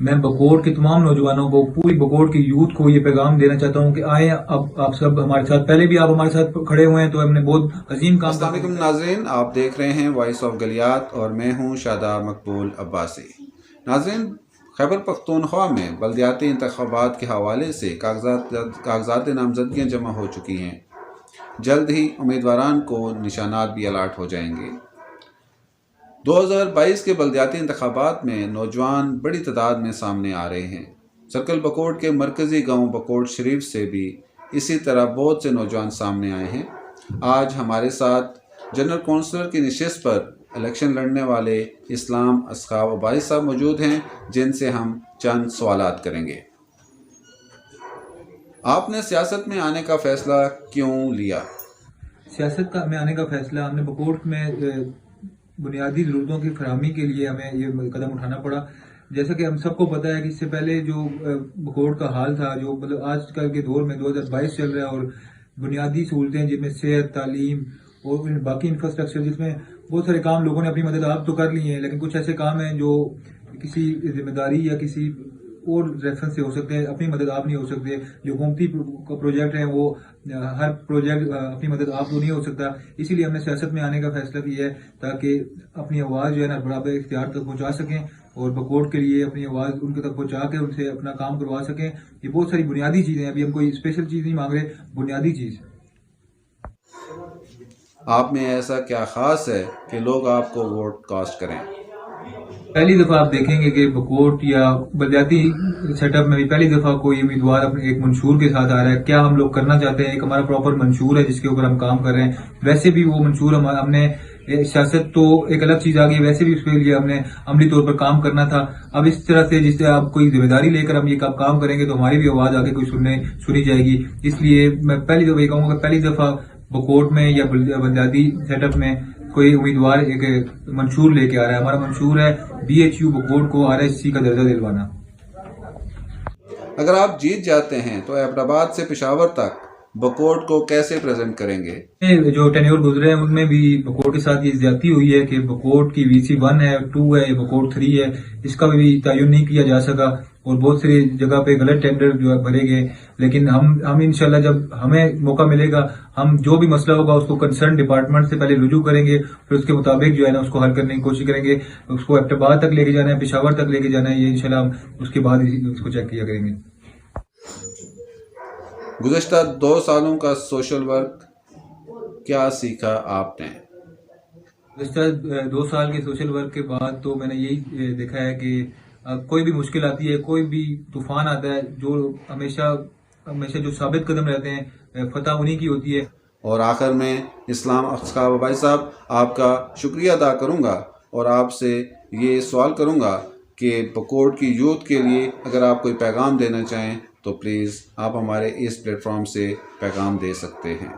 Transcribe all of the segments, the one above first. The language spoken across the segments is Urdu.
میں بکوٹ کے تمام نوجوانوں کو، پوری بکوٹ کی یوتھ کو یہ پیغام دینا چاہتا ہوں کہ آئیں اب آپ سب ہمارے ساتھ، پہلے بھی آپ ہمارے ساتھ کھڑے ہوئے ہیں تو ہم نے بہت عظیم کام. السلام علیکم ناظرین، آپ دیکھ رہے ہیں وائس آف گلیات اور میں ہوں شاداب مقبول عباسی. ناظرین، خیبر پختونخوا میں بلدیاتی انتخابات کے حوالے سے کاغذات نامزدگیاں جمع ہو چکی ہیں. جلد ہی امیدواران کو نشانات بھی الاٹ ہو جائیں گے. 2022 کے بلدیاتی انتخابات میں نوجوان بڑی تعداد میں سامنے آ رہے ہیں. سرکل بکوٹ کے مرکزی گاؤں بکوٹ شریف سے بھی اسی طرح بہت سے نوجوان سامنے آئے ہیں. آج ہمارے ساتھ جنرل کونسلر کی نشست پر الیکشن لڑنے والے اسلام اصحاب عباسی صاحب موجود ہیں، جن سے ہم چند سوالات کریں گے. آپ نے سیاست میں آنے کا فیصلہ کیوں لیا؟ سیاست میں آنے کا فیصلہ ہم نے بکوٹ میں بنیادی ضرورتوں کی فراہمی کے لیے ہمیں یہ قدم اٹھانا پڑا. جیسا کہ ہم سب کو پتہ ہے کہ اس سے پہلے جو بکوٹ کا حال تھا، جو مطلب آج کل کے دور میں 2022 چل رہا ہے، اور بنیادی سہولتیں جن میں صحت، تعلیم اور باقی انفراسٹرکچر، جس میں بہت سارے کام لوگوں نے اپنی مدد آپ تو کر لی ہیں، لیکن کچھ ایسے کام ہیں جو کسی ذمہ داری یا کسی اور ریفرنس سے ہو سکتے ہیں. اپنی مدد آپ نہیں ہو سکتے. جو حکومتی پروجیکٹ ہیں وہ ہر پروجیکٹ اپنی مدد آپ تو نہیں ہو سکتا. اسی لیے ہم نے سیاست میں آنے کا فیصلہ کیا ہے تاکہ اپنی آواز جو ہے نا برابر اختیار تک پہنچا سکیں، اور بکوٹ کے لیے اپنی آواز ان کے تک پہنچا کے ان سے اپنا کام کروا سکیں. یہ بہت ساری بنیادی چیزیں ہیں. ابھی ہم کوئی اسپیشل چیز نہیں مانگ رہے، بنیادی چیز. آپ میں ایسا کیا خاص ہے کہ لوگ آپ کو ووٹ کاسٹ کریں؟ پہلی دفعہ آپ دیکھیں گے کہ بکوٹ یا بلدیاتی سیٹ اپ میں بھی پہلی دفعہ کوئی امیدوار اپنے ایک منشور کے ساتھ آ رہا ہے. کیا ہم لوگ کرنا چاہتے ہیں، ایک ہمارا پراپر منشور ہے جس کے اوپر ہم کام کر رہے ہیں. ویسے بھی وہ منشور ہم نے، سیاست تو ایک الگ چیز آ گئی، ویسے بھی اس کے لیے ہم نے عملی طور پر کام کرنا تھا. اب اس طرح سے جس سے آپ کوئی ذمہ داری لے کر ہم یہ کام کریں گے تو ہماری بھی آواز آگے کوئی سنی جائے گی. اس لیے میں پہلی دفعہ یہ کہوں گا کہ پہلی دفعہ بکوٹ میں یا بلدیاتی سیٹ اپ میں کوئی امیدوار ایک منشور لے کے آ رہا ہے. ہمارا منشور ہے BHU بکوٹ کو RSC کا درجہ دلوانا. اگر آپ جیت جاتے ہیں تو ایبٹ آباد سے پشاور تک بکوٹ کو کیسے پریزنٹ کریں گے؟ جو ٹینیور گزرے ہیں ان میں بھی بکوٹ کے ساتھ یہ زیادتی ہوئی ہے کہ بکوٹ کی VC 1 ہے، 2 ہے، یا بکوٹ 3 ہے، اس کا بھی تعین نہیں کیا جا سکا، اور بہت ساری جگہ پہ غلط ٹینڈر جو ہے بھرے گئے. لیکن ہم انشاءاللہ جب ہمیں موقع ملے گا، ہم جو بھی مسئلہ ہوگا اس کو کنسرن ڈپارٹمنٹ سے پہلے رجوع کریں گے، پھر اس کے مطابق جو ہے نا اس کو حل کرنے کی کوشش کریں گے. اس کو ایبٹ آباد تک لے کے جانا ہے، پشاور تک لے کے جانا ہے. یہ انشاءاللہ ہم اس کے بعد اس کو چیک کیا کریں گے. گزشتہ 2 سالوں کا سوشل ورک کیا سیکھا آپ نے؟ گزشتہ 2 سال کے سوشل ورک کے بعد تو میں نے یہی دیکھا ہے کہ کوئی بھی مشکل آتی ہے، کوئی بھی طوفان آتا ہے، جو ہمیشہ جو ثابت قدم رہتے ہیں، فتح انہی کی ہوتی ہے. اور آخر میں اسلام اصحاب عباسی صاحب، آپ کا شکریہ ادا کروں گا اور آپ سے یہ سوال کروں گا کہ بکوٹ کی یوتھ کے لیے اگر آپ کوئی پیغام دینا چاہیں تو پلیز آپ ہمارے اس پلیٹ فارم سے پیغام دے سکتے ہیں.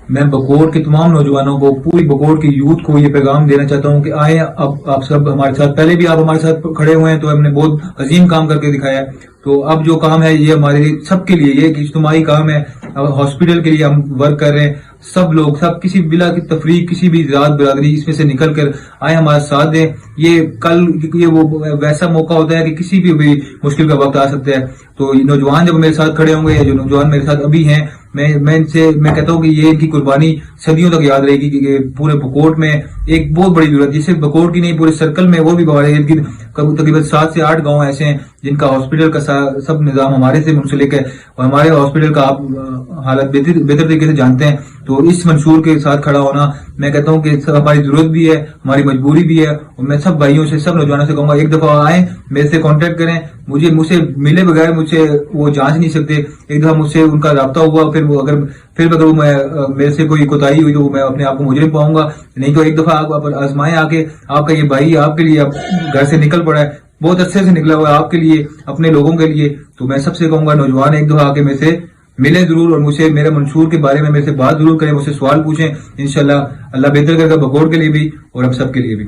میں بکوٹ کے تمام نوجوانوں کو، پوری بکوٹ کی یوتھ کو یہ پیغام دینا چاہتا ہوں کہ آئیں اب آپ سب ہمارے ساتھ، پہلے بھی آپ ہمارے ساتھ کھڑے ہوئے ہیں تو ہم نے بہت عظیم کام کر کے دکھایا ہے. تو اب جو کام ہے یہ ہمارے سب کے لیے، یہ ایک اجتماعی کام ہے. ہاسپٹل کے لیے ہم ورک کر رہے ہیں. سب لوگ، سب کسی بلا کی تفریق، کسی بھی ذات برادری اس میں سے نکل کر آئیں، ہمارا ساتھ دیں. یہ وہ ویسا موقع ہوتا ہے کہ کسی بھی مشکل کا وقت آ سکتا ہے. تو نوجوان جب میرے ساتھ کھڑے ہوں گے، یا جو نوجوان میرے ساتھ ابھی ہیں، میں کہتا ہوں کہ یہ ان کی قربانی صدیوں تک یاد رہے گی. کہ پورے بکوٹ میں ایک بہت بڑی ضرورت، جسے بکوٹ کی نہیں پورے سرکل میں، وہ بھی تقریباً 7 سے 8 گاؤں ایسے ہیں جن کا ہاسپٹل کا سب نظام ہمارے سے منسلک ہے، اور ہمارے ہاسپٹل کا آپ حالت بہتر طریقے سے جانتے ہیں. تو اس منشور کے ساتھ کھڑا ہونا، میں کہتا ہوں کہ ہماری ضرورت بھی ہے، ہماری مجبوری بھی ہے. اور میں سب بھائیوں سے، سب نوجوانوں سے کہوں گا ایک دفعہ آئیں، میرے سے کانٹیکٹ کریں. مجھ سے ملے بغیر مجھ سے وہ جانچ نہیں سکتے. ایک دفعہ مجھ سے ان کا رابطہ ہوا، پھر اگر میرے سے کوئی کوتاہی ہوئی تو میں اپنے آپ کو مجرم پاؤں گا. نہیں تو ایک دفعہ آپ آزمائیں آ کے. آپ کا یہ بھائی آپ کے لیے گھر سے نکل پڑا ہے، بہت اچھے سے نکلا ہوا ہے آپ کے لیے، اپنے لوگوں کے لیے. تو میں سب سے کہوں گا نوجوان ایک دفعہ آ کے میرے سے ملیں ضرور، اور مجھ سے میرے منشور کے بارے میں میرے سے بات ضرور کریں، مجھ سے سوال پوچھیں. انشاءاللہ اللہ بہتر کرے گا بکوٹ کے لیے بھی اور ہم سب کے لیے بھی.